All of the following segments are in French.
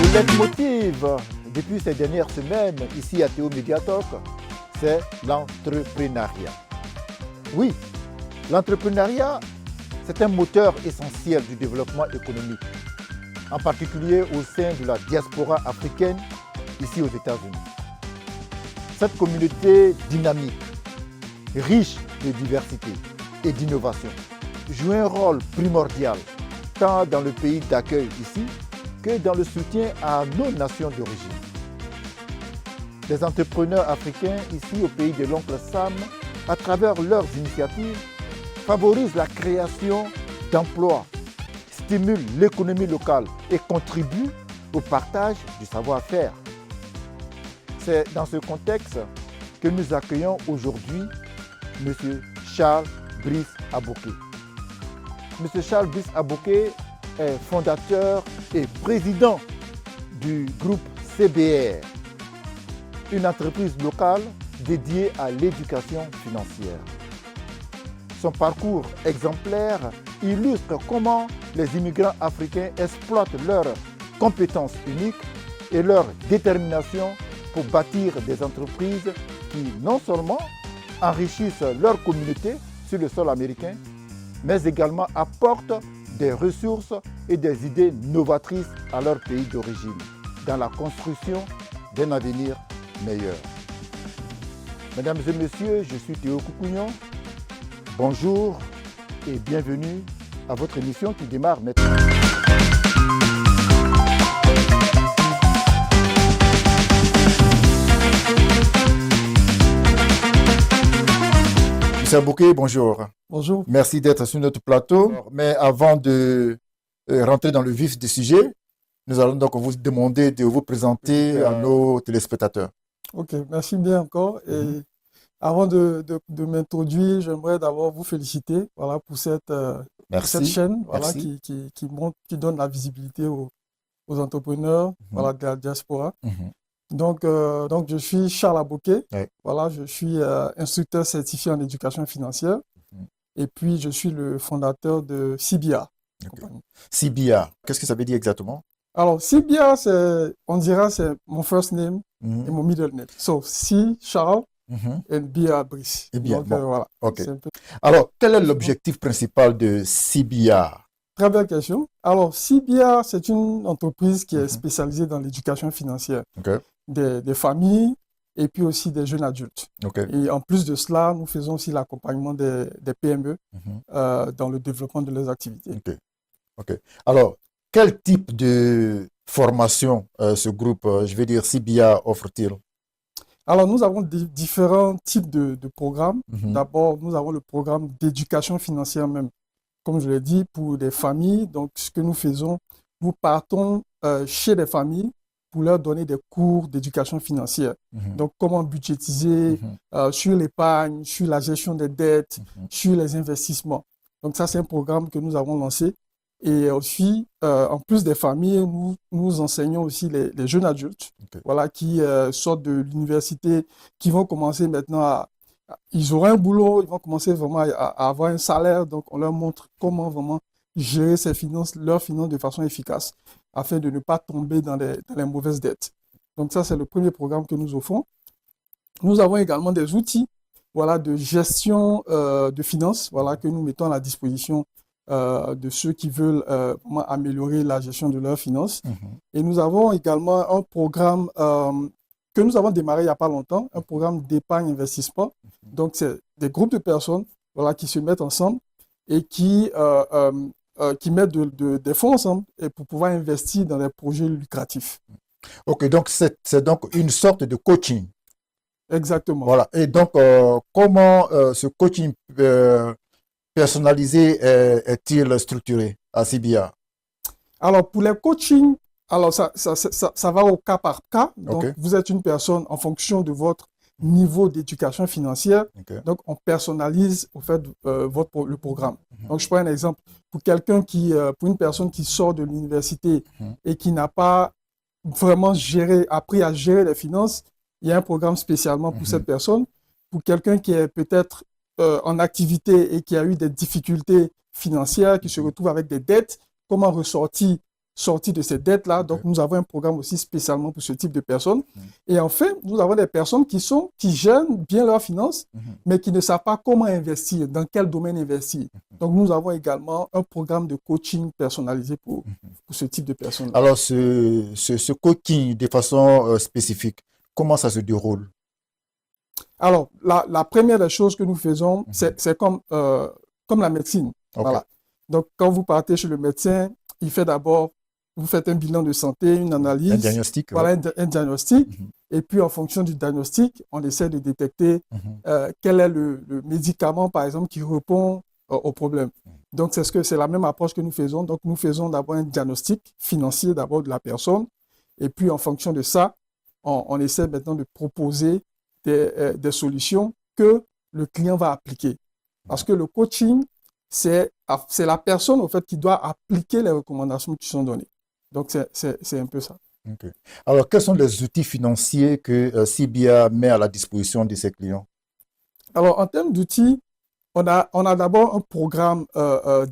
Le leitmotiv depuis ces dernières semaines ici à Théo Mediatalk, c'est l'entrepreneuriat. Oui, l'entrepreneuriat, c'est un moteur essentiel du développement économique, en particulier au sein de la diaspora africaine ici aux États-Unis. Cette communauté dynamique, riche de diversité et d'innovation, joue un rôle primordial tant dans le pays d'accueil ici que dans le soutien à nos nations d'origine. Les entrepreneurs africains ici au pays de l'oncle Sam, à travers leurs initiatives, favorisent la création d'emplois, stimulent l'économie locale et contribuent au partage du savoir-faire. C'est dans ce contexte que nous accueillons aujourd'hui M. Charles Brice Aboké. M. Charles Brice Aboké est fondateur et président du groupe CBR, une entreprise locale dédiée à l'éducation financière. Son parcours exemplaire illustre comment les immigrants africains exploitent leurs compétences uniques et leur détermination pour bâtir des entreprises qui non seulement enrichissent leur communauté sur le sol américain, mais également apportent des ressources et des idées novatrices à leur pays d'origine dans la construction d'un avenir meilleur. Mesdames et messieurs, je suis Théo Koukouignon. Bonjour et bienvenue à votre émission qui démarre maintenant. Monsieur Aboké, bonjour. Bonjour. Merci d'être sur notre plateau. Mais avant de rentrer dans le vif du sujet, nous allons donc vous demander de vous présenter à nos téléspectateurs. Ok, merci bien encore. Et avant de m'introduire, j'aimerais d'abord vous féliciter pour cette chaîne qui donne la visibilité aux entrepreneurs de la diaspora. Donc, je suis Charles Aboké. Je suis instructeur certifié en éducation financière. Et puis, je suis le fondateur de CBR. CBR, qu'est-ce que ça veut dire exactement? Alors, CBR, c'est mon first name et mon middle name. So, C, Charles, et BR, Brice. Et bien, donc, bon. voilà. Okay. Alors, quel est l'objectif principal de CBR? Très belle question. Alors, CBR, c'est une entreprise qui est spécialisée dans l'éducation financière des familles et puis aussi des jeunes adultes. Et en plus de cela, nous faisons aussi l'accompagnement des PME dans le développement de leurs activités. Alors, quel type de formation ce groupe, CBR, offre-t-il? Alors, nous avons différents types de programmes. D'abord, nous avons le programme d'éducation financière même. Comme je l'ai dit, pour des familles, donc ce que nous faisons, nous partons chez les familles pour leur donner des cours d'éducation financière. Donc, comment budgétiser sur l'épargne, sur la gestion des dettes, sur les investissements. Donc, ça, c'est un programme que nous avons lancé. Et aussi, en plus des familles, nous enseignons aussi les jeunes adultes qui sortent de l'université, qui vont commencer maintenant ils auront un boulot, ils vont commencer vraiment à avoir un salaire. Donc, on leur montre comment vraiment gérer leurs finances de façon efficace afin de ne pas tomber dans les mauvaises dettes. Donc, ça, c'est le premier programme que nous offrons. Nous avons également des outils de gestion de finances que nous mettons à la disposition de ceux qui veulent vraiment améliorer la gestion de leurs finances. Et nous avons également un programme que nous avons démarré il n'y a pas longtemps, un programme d'épargne investissement. Donc, c'est des groupes de personnes qui se mettent ensemble et qui mettent des fonds ensemble et pour pouvoir investir dans des projets lucratifs. Ok, donc c'est donc une sorte de coaching. Exactement. Voilà. Et donc, comment ce coaching personnalisé est-il structuré à CBR? Alors, pour les coachings, ça va au cas par cas. Donc, vous êtes une personne en fonction de votre niveau d'éducation financière. Donc, on personnalise au fait le programme. Donc, je prends un exemple. Pour une personne qui sort de l'université et qui n'a pas vraiment appris à gérer les finances, il y a un programme spécialement pour cette personne. Pour quelqu'un qui est peut-être en activité et qui a eu des difficultés financières, qui se retrouve avec des dettes, comment sortir de ces dettes-là. Donc, nous avons un programme aussi spécialement pour ce type de personnes. Et enfin, nous avons des personnes qui gèrent bien leurs finances, mais qui ne savent pas comment investir, dans quel domaine investir. Donc, nous avons également un programme de coaching personnalisé pour ce type de personnes. Alors, ce coaching de façon spécifique, comment ça se déroule? Alors, la première des choses que nous faisons, c'est comme la médecine. Voilà. Donc, quand vous partez chez le médecin, il fait d'abord, vous faites un bilan de santé, une analyse. Un diagnostic. Voilà, un diagnostic. Et puis, en fonction du diagnostic, on essaie de détecter quel est le médicament, par exemple, qui répond au problème. Donc, c'est la même approche que nous faisons. Donc, nous faisons d'abord un diagnostic financier d'abord de la personne. Et puis, en fonction de ça, on essaie maintenant de proposer des solutions que le client va appliquer. Parce que le coaching, c'est la personne, au fait, qui doit appliquer les recommandations qui sont données. Donc, c'est un peu ça. Okay. Alors, quels sont les outils financiers que CBA met à la disposition de ses clients? Alors, en termes d'outils, on a d'abord un programme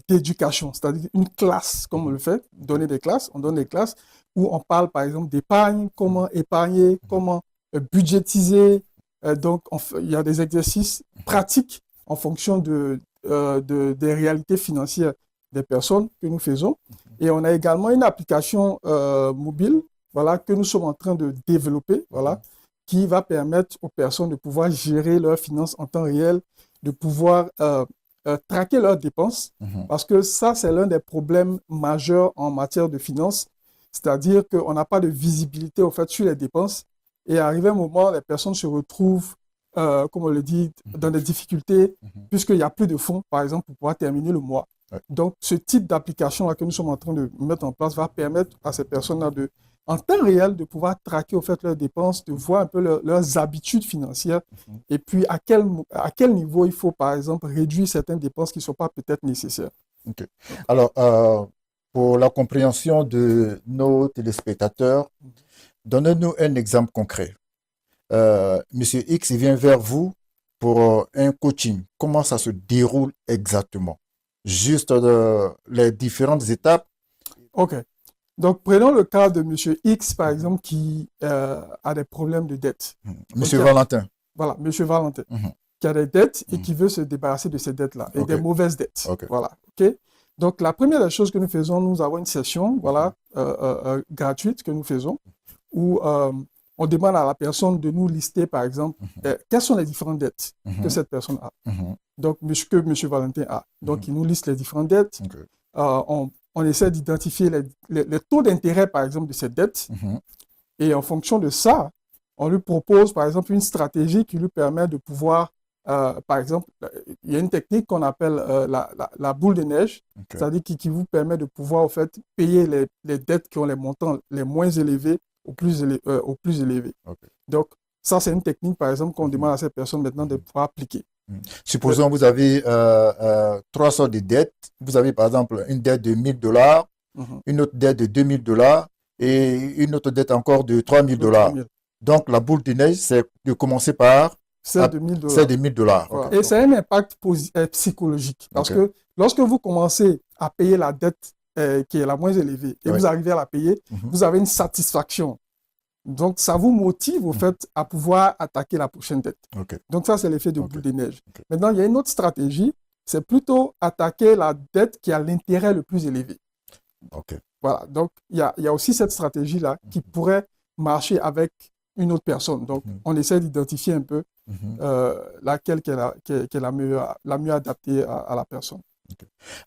d'éducation, c'est-à-dire une classe, comme on le fait, donner des classes. On donne des classes où on parle, par exemple, d'épargne, comment épargner, comment budgétiser. Donc, il y a des exercices pratiques en fonction des réalités financières des personnes que nous faisons. Et on a également une application mobile, voilà, que nous sommes en train de développer, voilà, qui va permettre aux personnes de pouvoir gérer leurs finances en temps réel, de pouvoir traquer leurs dépenses, parce que ça, c'est l'un des problèmes majeurs en matière de finances, c'est-à-dire qu'on n'a pas de visibilité, au fait, sur les dépenses. Et arrivé un moment, les personnes se retrouvent, comme on le dit, dans des difficultés, puisqu'il n'y a plus de fonds, par exemple, pour pouvoir terminer le mois. Donc, ce type d'application que nous sommes en train de mettre en place va permettre à ces personnes-là, en temps réel, de pouvoir traquer au fait leurs dépenses, de voir un peu leurs habitudes financières, et puis à quel niveau il faut, par exemple, réduire certaines dépenses qui ne sont pas peut-être nécessaires. Okay. Alors, pour la compréhension de nos téléspectateurs, donnez-nous un exemple concret. Monsieur X vient vers vous pour un coaching. Comment ça se déroule exactement? Juste les différentes étapes. OK. Donc, prenons le cas de Monsieur X, par exemple, qui a des problèmes de dette. Monsieur Valentin. Voilà, Monsieur Valentin, qui a des dettes et qui veut se débarrasser de ces dettes-là, et des mauvaises dettes. Voilà, OK. Donc, la première des choses que nous faisons, nous avons une session, voilà, gratuite que nous faisons, où on demande à la personne de nous lister, par exemple, quelles sont les différentes dettes que cette personne a. Donc, que M. Valentin a. Donc, il nous liste les différentes dettes. On essaie d'identifier les taux d'intérêt, par exemple, de cette dette. Et en fonction de ça, on lui propose, par exemple, une stratégie qui lui permet de pouvoir, par exemple, il y a une technique qu'on appelle la boule de neige, c'est-à-dire qui vous permet de pouvoir, en fait, payer les dettes qui ont les montants les moins élevés au plus élevé. Donc, ça, c'est une technique, par exemple, qu'on demande à ces personnes maintenant de pouvoir appliquer. Supposons que vous avez trois sortes de dettes. Vous avez, par exemple, une dette de $1000, une autre dette de $2000 et une autre dette encore de $3000. Donc, la boule de neige, c'est de commencer par celle de $1000. Celle de $1000. Voilà. Et c'est un impact psychologique. Parce que lorsque vous commencez à payer la dette qui est la moins élevée et vous arrivez à la payer, vous avez une satisfaction. Donc, ça vous motive, au fait, à pouvoir attaquer la prochaine dette. Donc, ça, c'est l'effet de boule de neige. Maintenant, il y a une autre stratégie, c'est plutôt attaquer la dette qui a l'intérêt le plus élevé. Voilà. Donc, il y a aussi cette stratégie-là qui pourrait marcher avec une autre personne. Donc, on essaie d'identifier un peu laquelle qui est la mieux adaptée à la personne.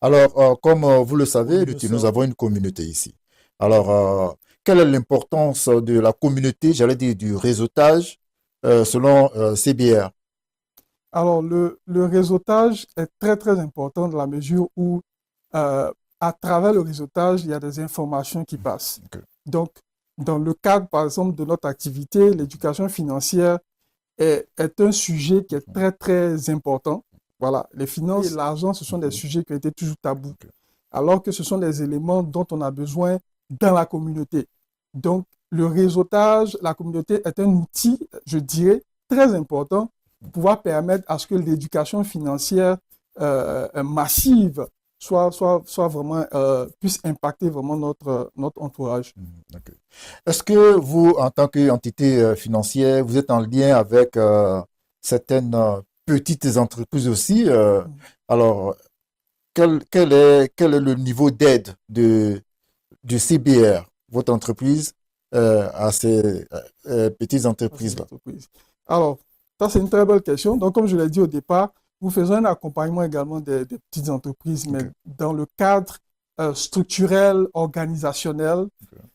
Alors, comme vous le savez, nous avons une communauté ici. Alors, quelle est l'importance de la communauté, j'allais dire du réseautage, selon CBR? Alors, le réseautage est très, très important dans la mesure où, à travers le réseautage, il y a des informations qui passent. Donc, dans le cadre, par exemple, de notre activité, l'éducation financière est un sujet qui est très, très important. Voilà, les finances et l'argent, ce sont des sujets qui ont été toujours tabous, alors que ce sont des éléments dont on a besoin dans la communauté. Donc, le réseautage, la communauté est un outil, je dirais, très important pour pouvoir permettre à ce que l'éducation financière massive soit vraiment, puisse impacter vraiment notre entourage. Okay. Est-ce que vous, en tant qu'entité financière, vous êtes en lien avec certaines petites entreprises aussi? Alors, quel est le niveau d'aide du CBR, votre entreprise, à ces petites entreprises-là? Alors, ça, c'est une très belle question. Donc, comme je l'ai dit au départ, nous faisons un accompagnement également des petites entreprises, mais dans le cadre structurel, organisationnel.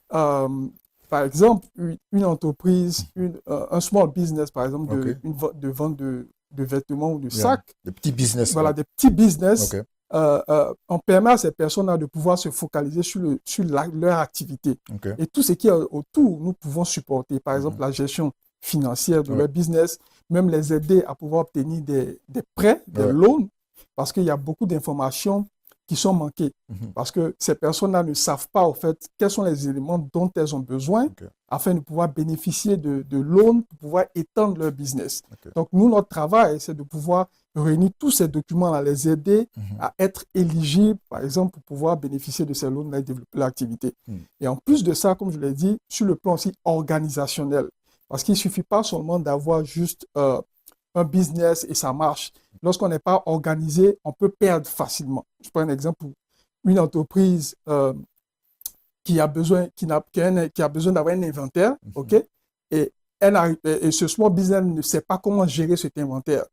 Par exemple, une entreprise, un small business, par exemple, de vente de vêtements ou de sacs. Des petits business. Voilà, des petits business. On permet à ces personnes-là de pouvoir se focaliser sur leur activité. Et tout ce qui est autour, nous pouvons supporter. Par exemple, la gestion financière de leur business, même les aider à pouvoir obtenir des prêts, des loans, parce qu'il y a beaucoup d'informations qui sont manquées. Parce que ces personnes-là ne savent pas, au fait, quels sont les éléments dont elles ont besoin afin de pouvoir bénéficier de loans pour pouvoir étendre leur business. Donc, nous, notre travail, c'est de pouvoir réunir tous ces documents-là, les aider à être éligibles, par exemple, pour pouvoir bénéficier de ces loans-là et développer l'activité. Et en plus de ça, comme je l'ai dit, sur le plan aussi organisationnel, parce qu'il ne suffit pas seulement d'avoir juste un business et ça marche. Lorsqu'on n'est pas organisé, on peut perdre facilement. Je prends un exemple, une entreprise qui a besoin d'avoir un inventaire, et ce small business ne sait pas comment gérer cet inventaire.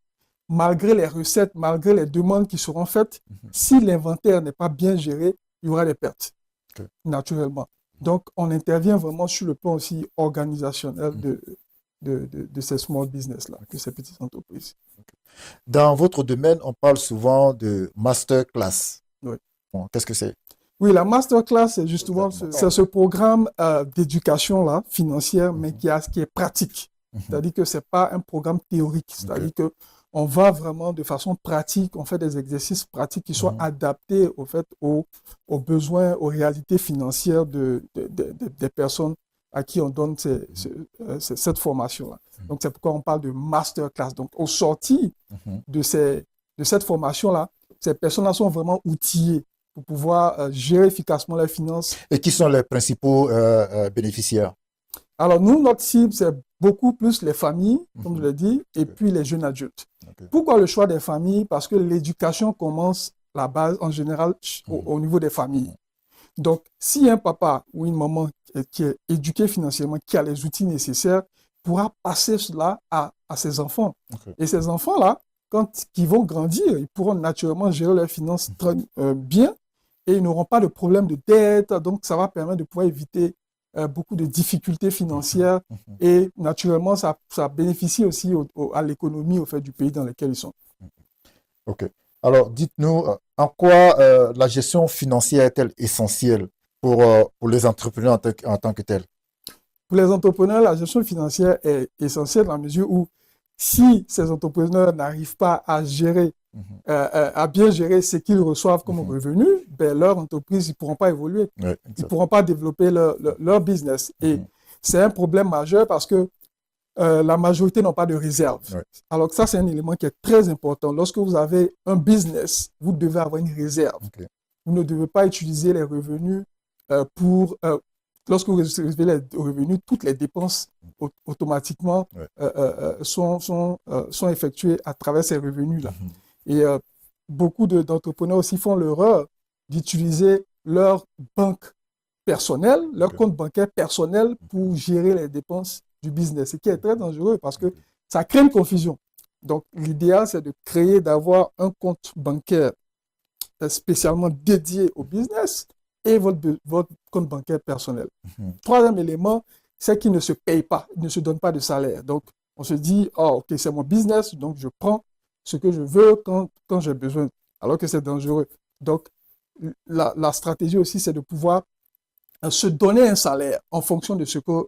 Malgré les recettes, malgré les demandes qui seront faites, si l'inventaire n'est pas bien géré, il y aura des pertes, naturellement. Donc, on intervient vraiment sur le plan aussi organisationnel de ces small business-là, de ces petites entreprises. Dans votre domaine, on parle souvent de masterclass. Oui. Bon, qu'est-ce que c'est? Oui, la masterclass, c'est justement ce programme d'éducation financière, mais qui est pratique. C'est-à-dire que ce n'est pas un programme théorique. C'est-à-dire qu'on va vraiment de façon pratique, on fait des exercices pratiques qui soient adaptés au fait, aux besoins, aux réalités financières des personnes à qui on donne cette formation-là. Donc, c'est pourquoi on parle de masterclass. Donc, au sorti de cette formation-là, ces personnes-là sont vraiment outillées pour pouvoir gérer efficacement leurs finances. Et qui sont les principaux bénéficiaires? Alors, nous, notre cible, c'est beaucoup plus les familles, comme je l'ai dit, et puis les jeunes adultes. Pourquoi le choix des familles? Parce que l'éducation commence la base, en général, au niveau des familles. Donc, si un papa ou une maman qui est éduqué financièrement, qui a les outils nécessaires, pourra passer cela à ses enfants. Et ces enfants-là, quand ils vont grandir, ils pourront naturellement gérer leurs finances très bien et ils n'auront pas de problème de dette. Donc, ça va permettre de pouvoir éviter beaucoup de difficultés financières et naturellement, ça bénéficie aussi à l'économie au fait, du pays dans lequel ils sont. OK. Alors, dites-nous, en quoi la gestion financière est-elle essentielle pour les entrepreneurs en tant que tels? Pour les entrepreneurs, la gestion financière est essentielle dans la mesure où si ces entrepreneurs n'arrivent pas à gérer, à bien gérer ce qu'ils reçoivent comme revenus, ben leur entreprise, ils ne pourront pas évoluer. Ils ne pourront pas développer leur business. Et c'est un problème majeur parce que la majorité n'ont pas de réserve. Alors que ça, c'est un élément qui est très important. Lorsque vous avez un business, vous devez avoir une réserve. Vous ne devez pas utiliser les revenus lorsque vous recevez les revenus, toutes les dépenses automatiquement sont effectuées à travers ces revenus-là. Et beaucoup d'entrepreneurs aussi font l'erreur d'utiliser leur banque personnelle, leur compte bancaire personnel pour gérer les dépenses du business, ce qui est très dangereux parce que ça crée une confusion. Donc, l'idéal, c'est d'avoir un compte bancaire spécialement dédié au business et votre compte bancaire personnel. Troisième élément, c'est qu'il ne se paye pas, il ne se donne pas de salaire. Donc, on se dit, ok, c'est mon business, donc je prends ce que je veux quand j'ai besoin, alors que c'est dangereux. Donc, la stratégie aussi, c'est de pouvoir se donner un salaire en fonction de ce qu'on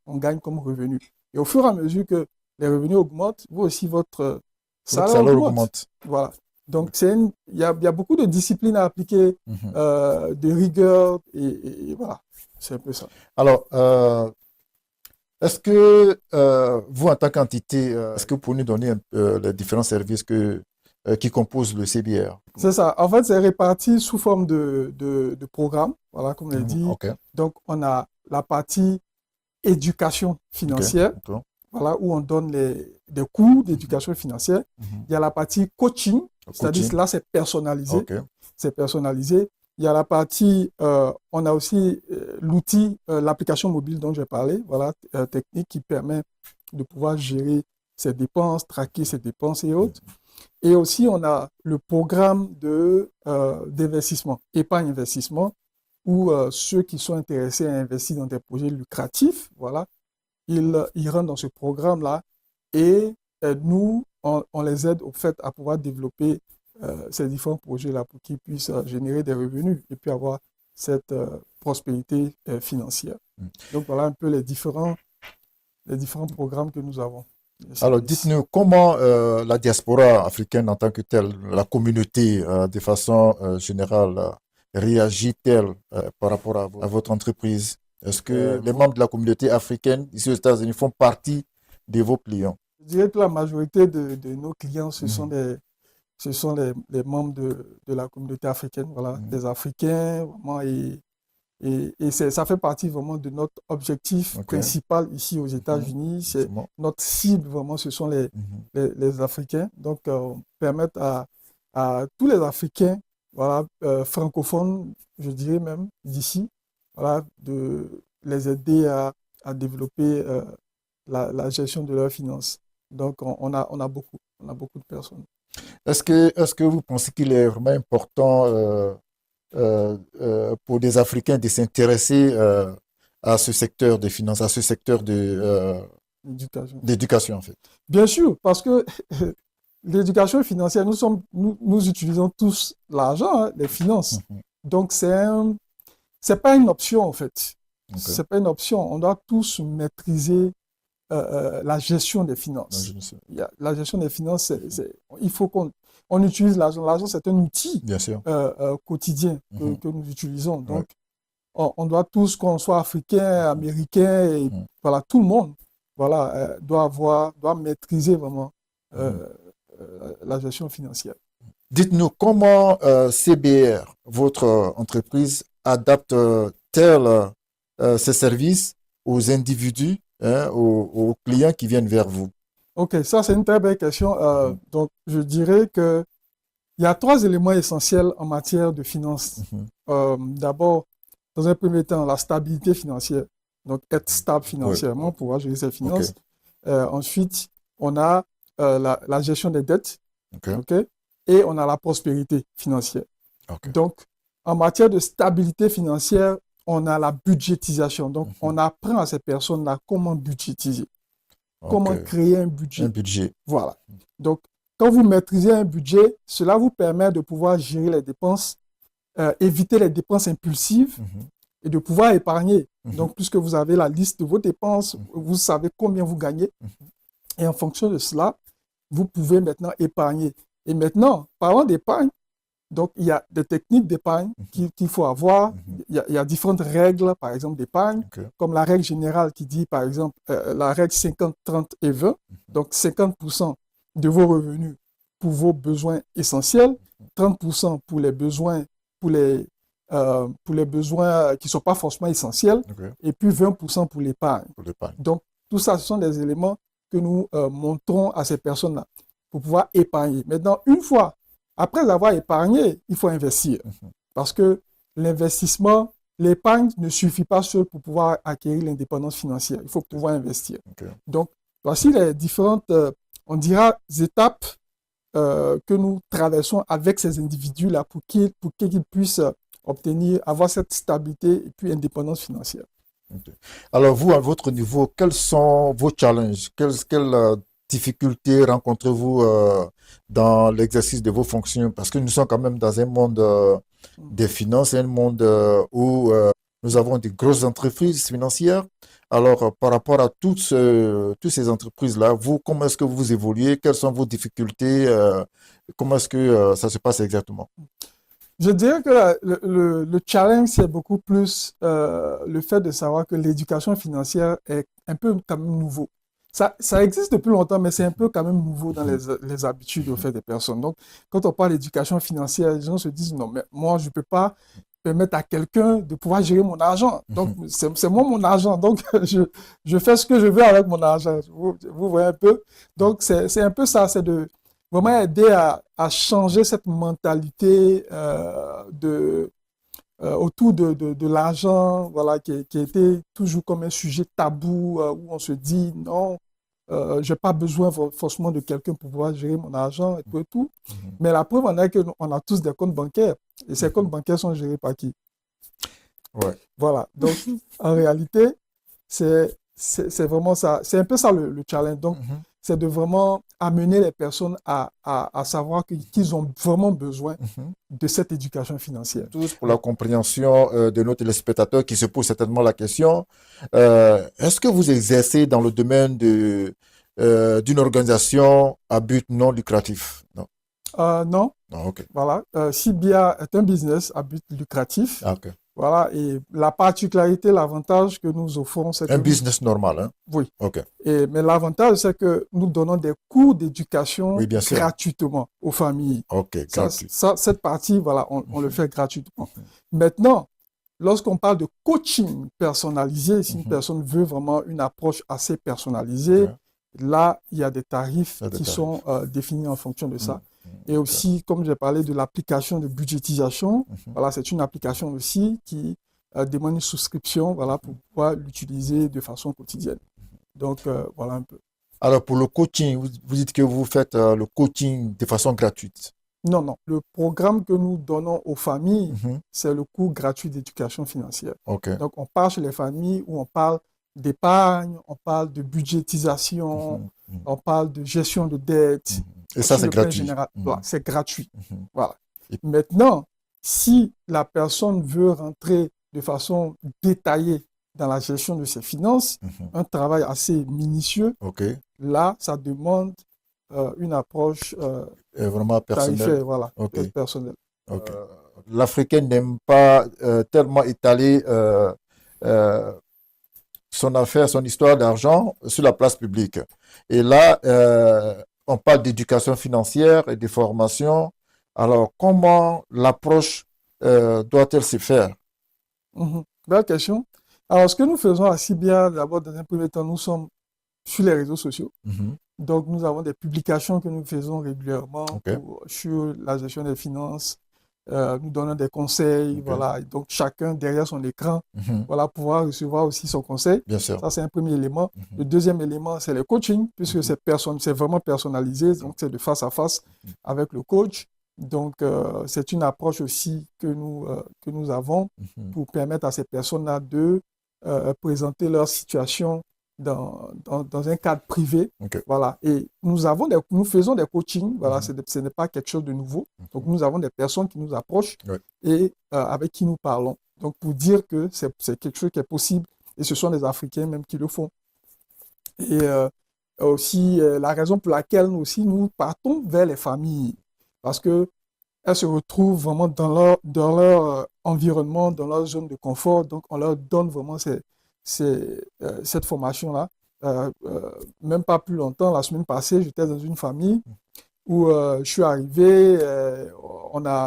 gagne comme revenu. Et au fur et à mesure que les revenus augmentent, vous aussi, votre salaire augmente. Voilà. Donc, il y a beaucoup de disciplines à appliquer, de rigueur, et voilà, c'est un peu ça. Alors, Est-ce que vous, en tant qu'entité, est-ce que vous pouvez nous donner les différents services qui composent le CBR? C'est ça. En fait, c'est réparti sous forme de programmes, voilà, comme je l'ai dit. OK. Donc, on a la partie éducation financière, OK. voilà, où on donne des cours d'éducation financière. Il y a la partie coaching, c'est-à-dire là, c'est personnalisé. OK. C'est personnalisé. Il y a la partie, on a aussi l'outil, l'application mobile dont j'ai parlé, voilà, technique qui permet de pouvoir gérer ses dépenses, traquer ses dépenses et autres. Et aussi, on a le programme d'investissement, épargne-investissement, où ceux qui sont intéressés à investir dans des projets lucratifs, voilà, ils rentrent dans ce programme-là et nous, on les aide au fait à pouvoir développer ces différents projets-là pour qu'ils puissent générer des revenus et puis avoir cette prospérité financière. Donc, voilà un peu les différents programmes que nous avons. Alors, dites-nous comment la diaspora africaine en tant que telle, la communauté de façon générale, réagit-elle par rapport à votre entreprise? Est-ce que les membres de la communauté africaine ici aux États-Unis font partie de vos clients? Je dirais que la majorité de nos clients, ce sont les membres de la communauté africaine, voilà, des Africains, vraiment, et ça fait partie vraiment de notre objectif principal ici aux États-Unis. C'est notre cible, vraiment, ce sont les Africains. Donc, permettre à tous les Africains, voilà, francophones, je dirais même, d'ici, voilà, de les aider à développer la gestion de leurs finances. Donc, on a beaucoup de personnes. Est-ce que vous pensez qu'il est vraiment important pour des Africains de s'intéresser à ce secteur des finances, à ce secteur d'éducation, en fait? Bien sûr, parce que l'éducation financière, nous utilisons tous l'argent, hein, les finances. Donc, c'est pas une option, en fait. C'est pas une option. On doit tous maîtriser la gestion des finances. La gestion des finances, il faut qu'on utilise l'argent. L'argent, c'est un outil quotidien que nous utilisons. Donc, on doit tous, qu'on soit africain, américain, et voilà, tout le monde, voilà, doit maîtriser vraiment la gestion financière. Dites-nous comment CBR, votre entreprise, adapte-t-elle ses services aux individus, aux clients qui viennent vers vous? Ok, ça c'est une très belle question. Donc, je dirais qu'il y a 3 éléments essentiels en matière de finances. D'abord, dans un premier temps, la stabilité financière. Donc, être stable financièrement pour pouvoir gérer ses finances. Ensuite, on a la gestion des dettes. Et on a la prospérité financière. Donc, en matière de stabilité financière, on a la budgétisation. Donc, on apprend à ces personnes-là comment budgétiser. Comment créer un budget. Un budget. Voilà. Donc, quand vous maîtrisez un budget, cela vous permet de pouvoir gérer les dépenses, éviter les dépenses impulsives et de pouvoir épargner. Donc, puisque vous avez la liste de vos dépenses, vous savez combien vous gagnez. Et en fonction de cela, vous pouvez maintenant épargner. Et maintenant, parlant d'épargne, donc il y a des techniques d'épargne qu'il faut avoir. Il y a différentes règles, par exemple, d'épargne, comme la règle générale qui dit, par exemple, la règle 50, 30 et 20. Donc 50% de vos revenus pour vos besoins essentiels, 30% pour les besoins, pour les besoins qui ne sont pas forcément essentiels, et puis 20% pour l'épargne. Donc tout ça, ce sont des éléments que nous montrons à ces personnes-là pour pouvoir épargner. Maintenant, une fois, après avoir épargné, il faut investir. Parce que l'investissement, l'épargne ne suffit pas seul pour pouvoir acquérir l'indépendance financière. Il faut pouvoir investir. Donc, voici les différentes, on dira, étapes que nous traversons avec ces individus-là pour qu'ils puissent avoir cette stabilité et puis indépendance financière. Alors, vous, à votre niveau, quels sont vos challenges? Quelles difficultés rencontrez-vous dans l'exercice de vos fonctions? Parce que nous sommes quand même dans un monde des finances, un monde où nous avons de grosses entreprises financières. Alors, par rapport à toutes ces entreprises-là, vous, comment est-ce que vous évoluez? Quelles sont vos difficultés? Comment est-ce que ça se passe exactement? Je dirais que le challenge, c'est beaucoup plus le fait de savoir que l'éducation financière est un peu quand même nouveau. Ça existe depuis longtemps, mais c'est un peu quand même nouveau dans les habitudes au fait des personnes. Donc, quand on parle d'éducation financière, les gens se disent, non, mais moi, je ne peux pas permettre à quelqu'un de pouvoir gérer mon argent. Donc, c'est moi mon argent. Donc, je fais ce que je veux avec mon argent. Vous voyez un peu? Donc, c'est un peu ça, c'est de vraiment aider à changer cette mentalité autour de l'argent, voilà, qui a été toujours comme un sujet tabou, où on se dit non, je n'ai pas besoin forcément de quelqu'un pour pouvoir gérer mon argent et tout et tout. Mais la preuve en est qu'on a tous des comptes bancaires. Et ces comptes bancaires sont gérés par qui? Ouais. Voilà. Donc, en réalité, c'est vraiment ça. C'est un peu ça le challenge. Donc, c'est de vraiment amener les personnes à savoir qu'ils ont vraiment besoin de cette éducation financière. Tous pour la compréhension de nos téléspectateurs qui se posent certainement la question, est-ce que vous exercez dans le domaine d'une organisation à but non lucratif? Non. Non. Ah, ok. Voilà. CBA est un business à but lucratif. Ah, ok. Voilà. Et la particularité, l'avantage que nous offrons, c'est un business normal, hein? Oui. Ok. Mais l'avantage, c'est que nous donnons des cours d'éducation sûr. gratuitement aux familles. Ok, gratuit. Cette partie, voilà, on le fait gratuitement. Maintenant, lorsqu'on parle de coaching personnalisé, si une personne veut vraiment une approche assez personnalisée, là, il y a des tarifs qui sont définis en fonction de ça. Et aussi, comme j'ai parlé de l'application de budgétisation, voilà, c'est une application aussi qui demande une souscription, voilà, pour pouvoir l'utiliser de façon quotidienne. Donc, voilà un peu. Alors, pour le coaching, vous dites que vous faites le coaching de façon gratuite? Non, non. Le programme que nous donnons aux familles, c'est le cours gratuit d'éducation financière. Okay. Donc, on part chez les familles où on parle d'épargne, on parle de budgétisation, on parle de gestion de dette. Et ça, c'est gratuit. Voilà, c'est gratuit. Voilà. Maintenant, si la personne veut rentrer de façon détaillée dans la gestion de ses finances, un travail assez minutieux, là, ça demande une approche vraiment personnelle. Voilà, personnelle. L'Africain n'aime pas tellement étaler son affaire, son histoire d'argent sur la place publique. Et là, on parle d'éducation financière et de formation. Alors, comment l'approche doit-elle se faire? Belle question. Alors, ce que nous faisons à CBA, d'abord, dans un premier temps, nous sommes sur les réseaux sociaux. Donc, nous avons des publications que nous faisons régulièrement sur la gestion des finances. Nous donnons des conseils, voilà. Et donc, chacun derrière son écran, voilà, pouvoir recevoir aussi son conseil. Bien sûr. Ça, c'est un premier élément. Le deuxième élément, c'est le coaching, puisque c'est vraiment personnalisé. Donc, c'est de face à face avec le coach. Donc, c'est une approche aussi que nous avons pour permettre à ces personnes-là de présenter leur situation dans un cadre privé. Voilà. Et nous faisons des coachings. Voilà, ce n'est pas quelque chose de nouveau. Donc, nous avons des personnes qui nous approchent et avec qui nous parlons. Donc, pour dire que c'est quelque chose qui est possible et ce sont des Africains même qui le font. Et aussi, la raison pour laquelle nous partons vers les familles, parce qu'elles se retrouvent vraiment dans leur environnement, dans leur zone de confort. Donc, on leur donne vraiment cette formation-là. Même pas plus longtemps, la semaine passée, j'étais dans une famille où je suis arrivé,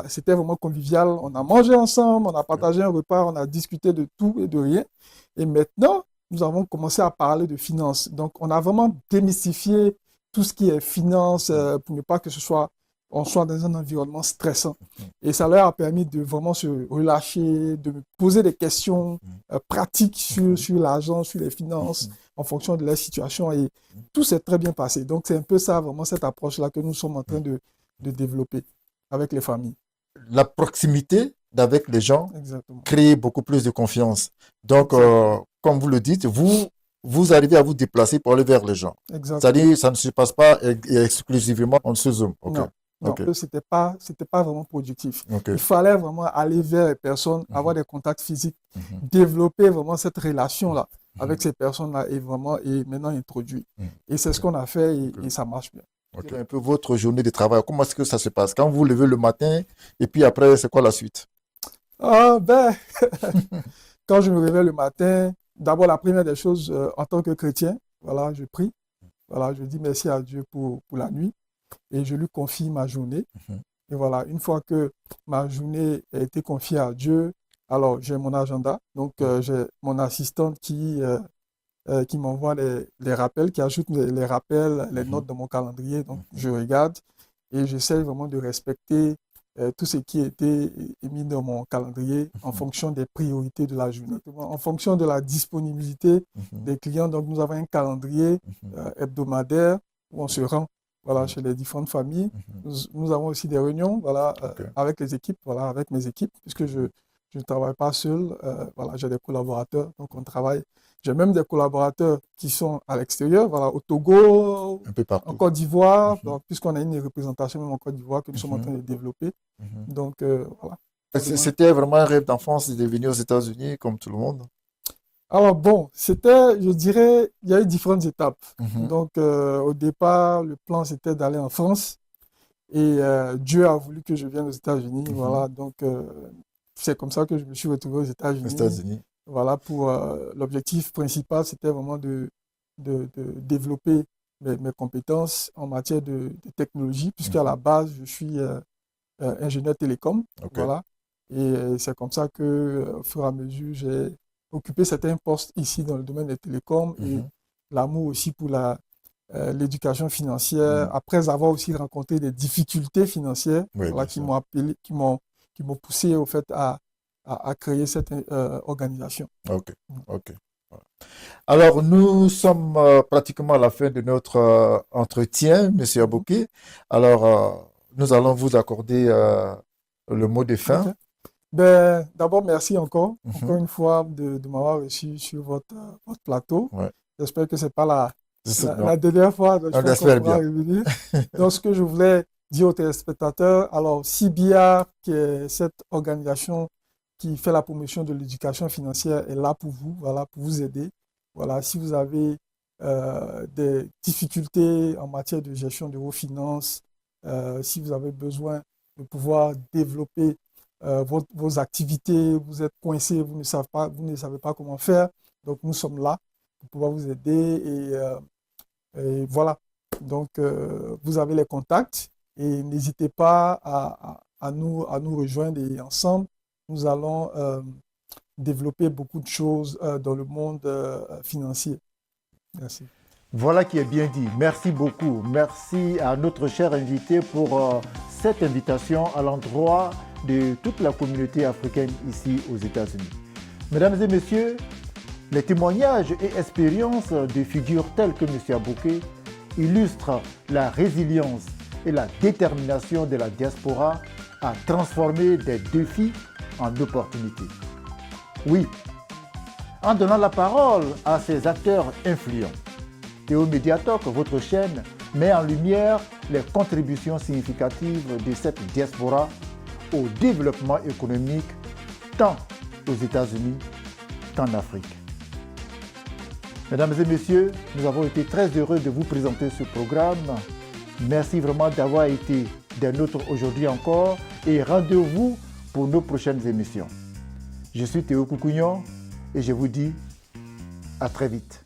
c'était vraiment convivial, on a mangé ensemble, on a partagé un repas, on a discuté de tout et de rien. Et maintenant, nous avons commencé à parler de finances. Donc, on a vraiment démystifié tout ce qui est finance pour ne pas que on soit dans un environnement stressant. Et ça leur a permis de vraiment se relâcher, de me poser des questions pratiques sur l'argent, sur les finances, en fonction de leur situation. Et tout s'est très bien passé. Donc, c'est un peu ça, vraiment, cette approche-là que nous sommes en train de développer avec les familles. La proximité avec les gens crée beaucoup plus de confiance. Donc, comme vous le dites, vous arrivez à vous déplacer pour aller vers les gens. C'est-à-dire, ça ne se passe pas exclusivement en ce Zoom. Non, c'était pas vraiment productif. Il fallait vraiment aller vers les personnes, avoir des contacts physiques, développer vraiment cette relation-là avec ces personnes-là et maintenant introduire. Et c'est ce qu'on a fait et ça marche bien. Okay. Un peu votre journée de travail, comment est-ce que ça se passe? Quand vous vous levez le matin, et puis après, c'est quoi la suite? Ah, ben, quand je me réveille le matin, d'abord, la première des choses, en tant que chrétien, voilà, je prie. Voilà, je dis merci à Dieu pour la nuit et je lui confie ma journée. Et voilà, une fois que ma journée a été confiée à Dieu, alors j'ai mon agenda. Donc, j'ai mon assistante qui m'envoie les rappels, qui ajoute les rappels, les notes dans mon calendrier. Donc, je regarde et j'essaie vraiment de respecter tout ce qui a été mis dans mon calendrier en fonction des priorités de la journée. En fonction de la disponibilité des clients, donc nous avons un calendrier hebdomadaire où on se rend voilà, chez les différentes familles. Nous avons aussi des réunions voilà, avec les équipes, voilà, avec mes équipes, puisque je ne travaille pas seul. Voilà, j'ai des collaborateurs, donc on travaille. J'ai même des collaborateurs qui sont à l'extérieur, voilà, au Togo, un peu partout. En Côte d'Ivoire, puisqu'on a une représentation même en Côte d'Ivoire que nous sommes en train de développer. Donc, voilà. C'était vraiment un rêve d'enfance de venir aux États-Unis comme tout le monde? Alors bon, c'était, je dirais, il y a eu différentes étapes. Donc, au départ, le plan, c'était d'aller en France. Et Dieu a voulu que je vienne aux États-Unis. Voilà, donc c'est comme ça que je me suis retrouvé aux États-Unis. Voilà, pour l'objectif principal, c'était vraiment de développer mes compétences en matière de technologie, puisqu'à la base, je suis ingénieur télécom. Voilà. Et c'est comme ça que, au fur et à mesure, j'ai occupé certains postes ici dans le domaine des télécoms et l'amour aussi pour l'éducation financière, après avoir aussi rencontré des difficultés financières voilà, qui m'ont poussé au fait à créer cette organisation. Ok. Alors, nous sommes pratiquement à la fin de notre entretien, M. Abouké. Alors, nous allons vous accorder le mot de fin. Ben, d'abord, merci encore une fois de m'avoir reçu sur votre plateau. J'espère que ce n'est pas la dernière fois. Donc, je espère bien. Revenir. Donc, ce que je voulais dire aux téléspectateurs, alors, CBR, qui est cette organisation qui fait la promotion de l'éducation financière, est là pour vous, voilà, pour vous aider. Voilà, si vous avez des difficultés en matière de gestion de vos finances, si vous avez besoin de pouvoir développer vos activités, vous êtes coincé, vous ne savez pas comment faire. Donc, nous sommes là pour pouvoir vous aider et voilà. Donc, vous avez les contacts et n'hésitez pas à nous rejoindre et ensemble, nous allons développer beaucoup de choses dans le monde financier. Merci. Voilà qui est bien dit. Merci beaucoup. Merci à notre cher invité pour cette invitation à l'endroit de toute la communauté africaine ici aux États-Unis. Mesdames et messieurs, les témoignages et expériences de figures telles que M. Abouké illustrent la résilience et la détermination de la diaspora à transformer des défis en opportunités. Oui, en donnant la parole à ces acteurs influents, Théo Médiatalk, votre chaîne, met en lumière les contributions significatives de cette diaspora au développement économique tant aux États-Unis qu'en Afrique. Mesdames et messieurs, nous avons été très heureux de vous présenter ce programme. Merci vraiment d'avoir été des nôtres aujourd'hui encore et rendez-vous pour nos prochaines émissions. Je suis Théo Koukounian et je vous dis à très vite.